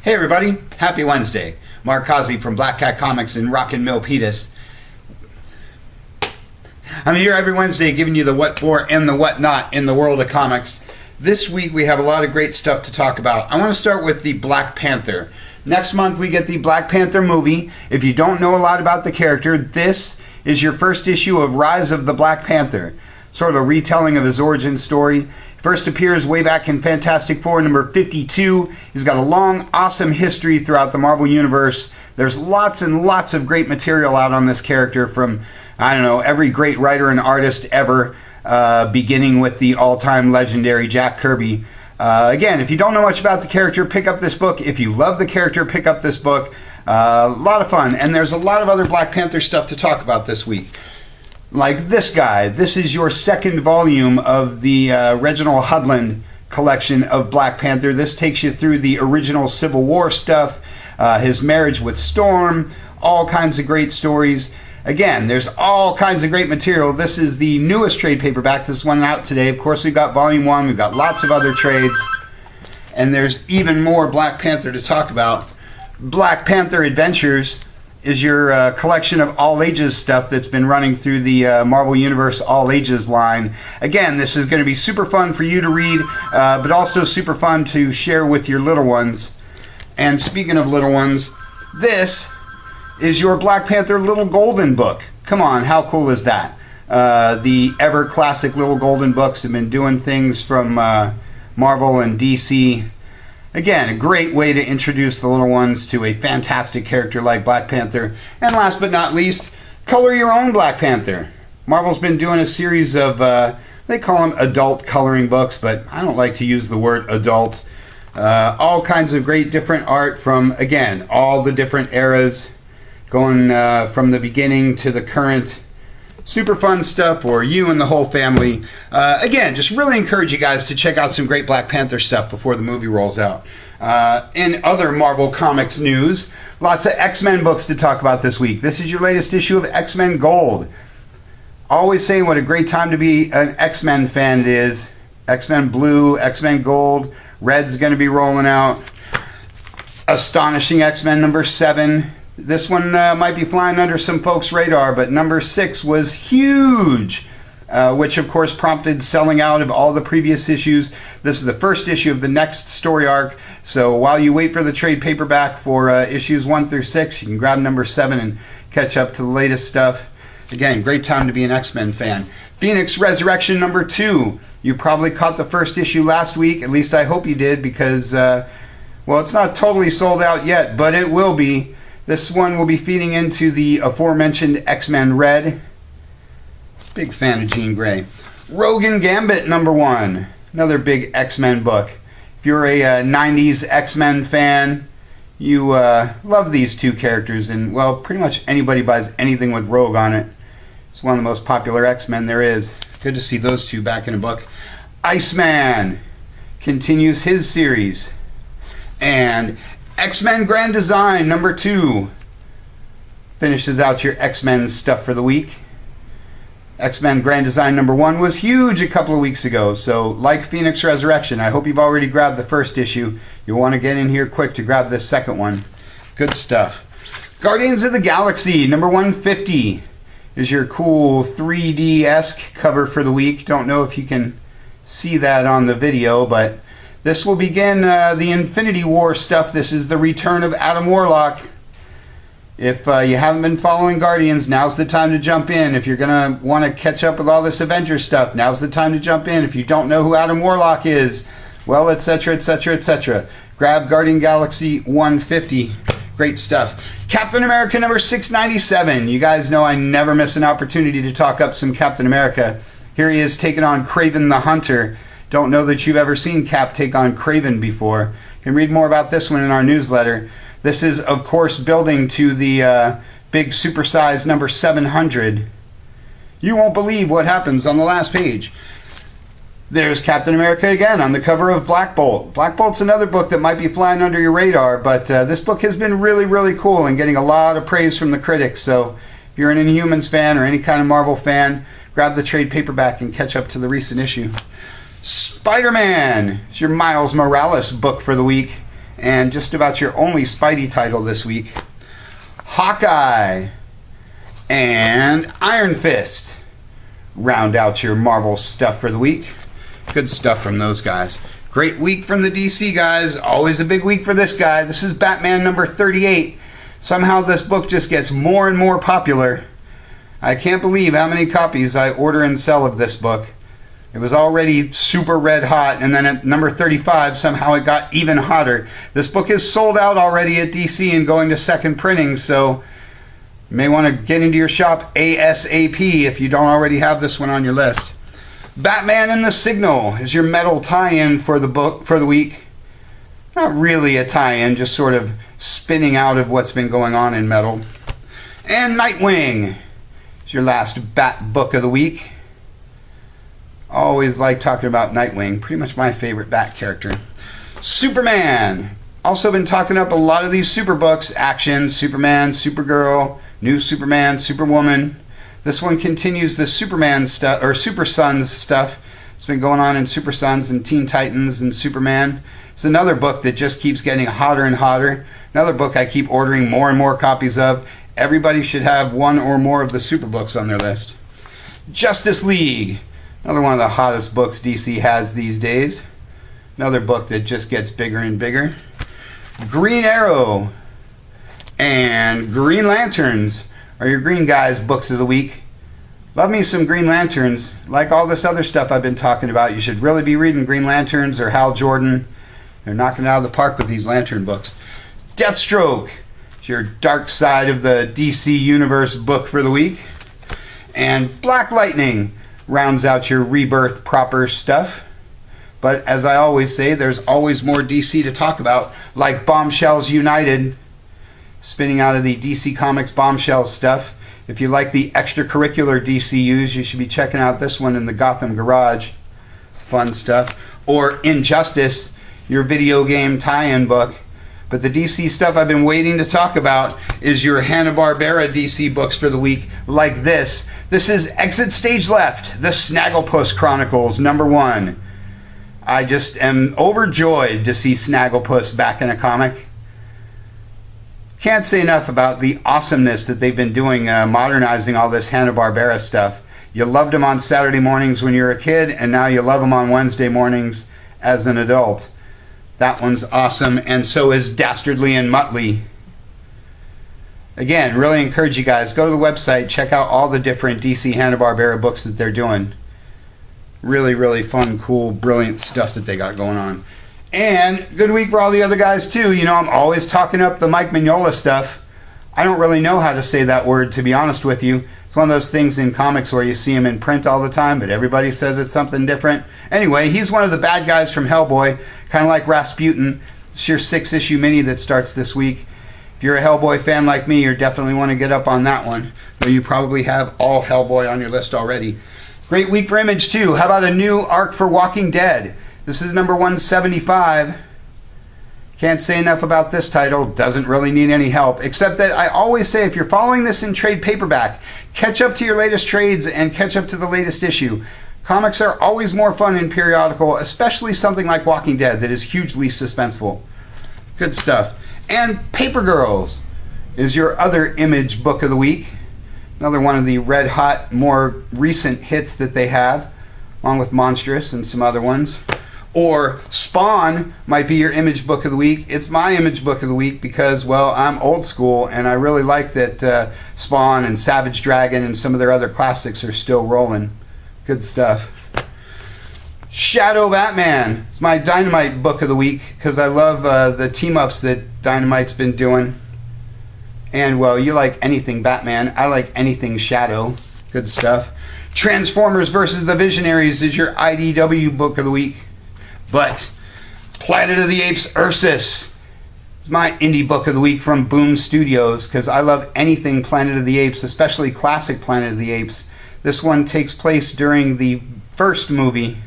Hey everybody, happy Wednesday. Mark Causey from Black Cat Comics in Rockin' Milpitas. I'm here every Wednesday giving you the what for and the what not in the world of comics. This week we have a lot of great stuff to talk about. I want to start with the Black Panther. Next month we get the Black Panther movie. If you don't know a lot about the character, this is your first issue of Rise of the Black Panther. Sort of a retelling of his origin story. First appears way back in Fantastic Four number 52. He's got a long, awesome history throughout the Marvel Universe. There's lots and lots of great material out on this character from, I don't know, every great writer and artist ever, beginning with the all-time legendary Jack Kirby. Again, if you don't know much about the character, pick up this book. If you love the character, pick up this book. A lot of fun, and there's a lot of other Black Panther stuff to talk about this week. Like this guy. This is your second volume of the Reginald Hudlin collection of Black Panther. This takes you through the original Civil War stuff, his marriage with Storm, all kinds of great stories. Again, there's all kinds of great material. This is the newest trade paperback. This one out today. Of course, we've got Volume 1. We've got lots of other trades. And there's even more Black Panther to talk about. Black Panther Adventures is your collection of all ages stuff that's been running through the Marvel Universe all ages line. Again, this is going to be super fun for you to read, but also super fun to share with your little ones. And speaking of little ones, this is your Black Panther Little Golden book. Come on, how cool is that? The ever classic Little Golden books have been doing things from Marvel and DC. Again, a great way to introduce the little ones to a fantastic character like Black Panther. And last but not least, color your own Black Panther. Marvel's been doing a series of, they call them adult coloring books, but I don't like to use the word adult. All kinds of great different art from, again, all the different eras, going from the beginning to the current. Super fun stuff for you and the whole family. Again, just really encourage you guys to check out some great Black Panther stuff before the movie rolls out. In other Marvel Comics news, lots of X-Men books to talk about this week. This is your latest issue of X-Men Gold. Always saying what a great time to be an X-Men fan it is. X-Men Blue, X-Men Gold, Red's going to be rolling out. Astonishing X-Men number 7. This one might be flying under some folks' radar, but number 6 was huge, which of course prompted selling out of all the previous issues. This is the first issue of the next story arc, so while you wait for the trade paperback for issues 1 through 6, you can grab number 7 and catch up to the latest stuff. Again, great time to be an X-Men fan. Phoenix Resurrection number 2. You probably caught the first issue last week, at least I hope you did, because, well, it's not totally sold out yet, but it will be. This one will be feeding into the aforementioned X-Men Red. Big fan of Jean Grey. Rogue and Gambit number 1. Another big X-Men book. If you're a 90s X-Men fan, you love these two characters. And, well, pretty much anybody buys anything with Rogue on it. It's one of the most popular X-Men there is. Good to see those two back in a book. Iceman continues his series. And X-Men Grand Design number 2 finishes out your X-Men stuff for the week. X-Men Grand Design number 1 was huge a couple of weeks ago, so like Phoenix Resurrection, I hope you've already grabbed the first issue. You'll want to get in here quick to grab this second one. Good stuff. Guardians of the Galaxy number 150 is your cool 3D-esque cover for the week. Don't know if you can see that on the video, but this will begin the Infinity War stuff. This is the return of Adam Warlock. If you haven't been following Guardians, now's the time to jump in. If you're going to want to catch up with all this Avengers stuff, now's the time to jump in. If you don't know who Adam Warlock is, well, etc., etc., etc. Grab Guardian Galaxy 150. Great stuff. Captain America number 697. You guys know I never miss an opportunity to talk up some Captain America. Here he is taking on Kraven the Hunter. Don't know that you've ever seen Cap take on Kraven before. You can read more about this one in our newsletter. This is, of course, building to the big supersized number 700. You won't believe what happens on the last page. There's Captain America again on the cover of Black Bolt. Black Bolt's another book that might be flying under your radar, but this book has been really, really cool and getting a lot of praise from the critics. So if you're an Inhumans fan or any kind of Marvel fan, grab the trade paperback and catch up to the recent issue. Spider-Man is your Miles Morales book for the week. And just about your only Spidey title this week, Hawkeye and Iron Fist round out your Marvel stuff for the week. Good stuff from those guys. Great week from the DC guys. Always a big week for this guy. This is Batman number 38. Somehow this book just gets more and more popular. I can't believe how many copies I order and sell of this book. It was already super red hot, and then at number 35, somehow it got even hotter. This book is sold out already at DC and going to second printing, so you may want to get into your shop ASAP if you don't already have this one on your list. Batman and the Signal is your metal tie-in for the book for the week. Not really a tie-in, just sort of spinning out of what's been going on in metal. And Nightwing is your last Bat book of the week. Always like talking about Nightwing. Pretty much my favorite Bat character. Superman. Also been talking up a lot of these super books. Action, Superman, Supergirl, New Superman, Superwoman. This one continues the Superman stuff, or Super Sons stuff. It's been going on in Super Sons and Teen Titans and Superman. It's another book that just keeps getting hotter and hotter. Another book I keep ordering more and more copies of. Everybody should have one or more of the super books on their list. Justice League. Another one of the hottest books DC has these days. Another book that just gets bigger and bigger. Green Arrow and Green Lanterns are your Green Guys books of the week. Love me some Green Lanterns. Like all this other stuff I've been talking about, you should really be reading Green Lanterns or Hal Jordan. They're knocking it out of the park with these Lantern books. Deathstroke is your Dark Side of the DC Universe book for the week. And Black Lightning rounds out your Rebirth proper stuff. But as I always say, there's always more DC to talk about, like Bombshells United, spinning out of the DC Comics Bombshells stuff. If you like the extracurricular DCUs, you should be checking out this one in the Gotham Garage. Fun stuff. Or Injustice, your video game tie-in book. But the DC stuff I've been waiting to talk about is your Hanna-Barbera DC books for the week, like this. This is Exit Stage Left, the Snagglepuss Chronicles, #1. I just am overjoyed to see Snagglepuss back in a comic. Can't say enough about the awesomeness that they've been doing, modernizing all this Hanna-Barbera stuff. You loved them on Saturday mornings when you were a kid, and now you love them on Wednesday mornings as an adult. That one's awesome, and so is Dastardly and Muttley. Again, really encourage you guys, go to the website, check out all the different DC Hanna-Barbera books that they're doing. Really, really fun, cool, brilliant stuff that they got going on. And good week for all the other guys too. You know, I'm always talking up the Mike Mignola stuff. I don't really know how to say that word, to be honest with you. It's one of those things in comics where you see him in print all the time, but everybody says it's something different. Anyway, he's one of the bad guys from Hellboy, kind of like Rasputin. It's your 6-issue mini that starts this week. If you're a Hellboy fan like me, you definitely want to get up on that one. Though you probably have all Hellboy on your list already. Great week for Image too. How about a new arc for Walking Dead? This is number 175. Can't say enough about this title. Doesn't really need any help. Except that I always say if you're following this in trade paperback, catch up to your latest trades and catch up to the latest issue. Comics are always more fun in periodical, especially something like Walking Dead that is hugely suspenseful. Good stuff. And Paper Girls is your other Image book of the week. Another one of the red hot, more recent hits that they have, along with Monstrous and some other ones. Or Spawn might be your Image book of the week. It's my Image book of the week because, well, I'm old school and I really like that Spawn and Savage Dragon and some of their other classics are still rolling. Good stuff. Shadow Batman is my Dynamite book of the week because I love the team-ups that Dynamite's been doing. And, well, you like anything Batman. I like anything Shadow. Good stuff. Transformers versus the Visionaries is your IDW book of the week. But Planet of the Apes Ursus is my indie book of the week from Boom Studios because I love anything Planet of the Apes, especially classic Planet of the Apes. This one takes place during the first movie.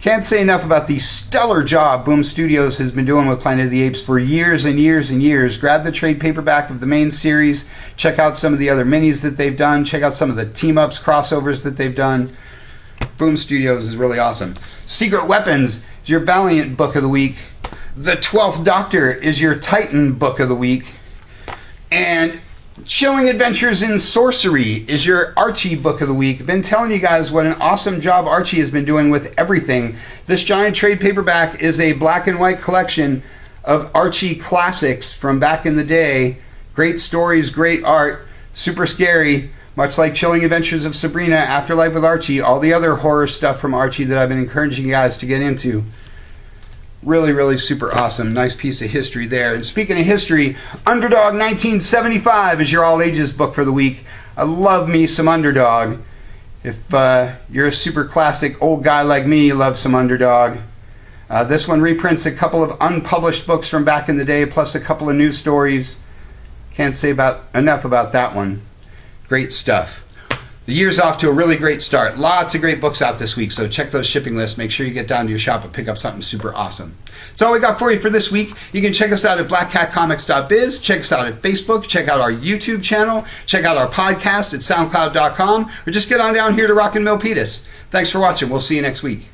Can't say enough about the stellar job Boom Studios has been doing with Planet of the Apes for years and years and years. Grab the trade paperback of the main series. Check out some of the other minis that they've done. Check out some of the team-ups, crossovers that they've done. Boom Studios is really awesome. Secret Weapons is your Valiant book of the week. The 12th Doctor is your Titan book of the week. And Chilling Adventures in Sorcery is your Archie book of the week. I've been telling you guys what an awesome job Archie has been doing with everything. This giant trade paperback is a black and white collection of Archie classics from back in the day. Great stories, great art, super scary, much like Chilling Adventures of Sabrina, Afterlife with Archie, all the other horror stuff from Archie that I've been encouraging you guys to get into. Really, really super awesome. Nice piece of history there. And speaking of history, Underdog 1975 is your all ages book for the week. I love me some Underdog. If you're a super classic old guy like me, you love some Underdog. This one reprints a couple of unpublished books from back in the day, plus a couple of new stories. Can't say enough about that one. Great stuff. The year's off to a really great start. Lots of great books out this week, so check those shipping lists. Make sure you get down to your shop and pick up something super awesome. That's all we got for you for this week. You can check us out at blackcatcomics.biz, check us out at Facebook, check out our YouTube channel, check out our podcast at soundcloud.com, or just get on down here to Rockin' Milpitas. Thanks for watching. We'll see you next week.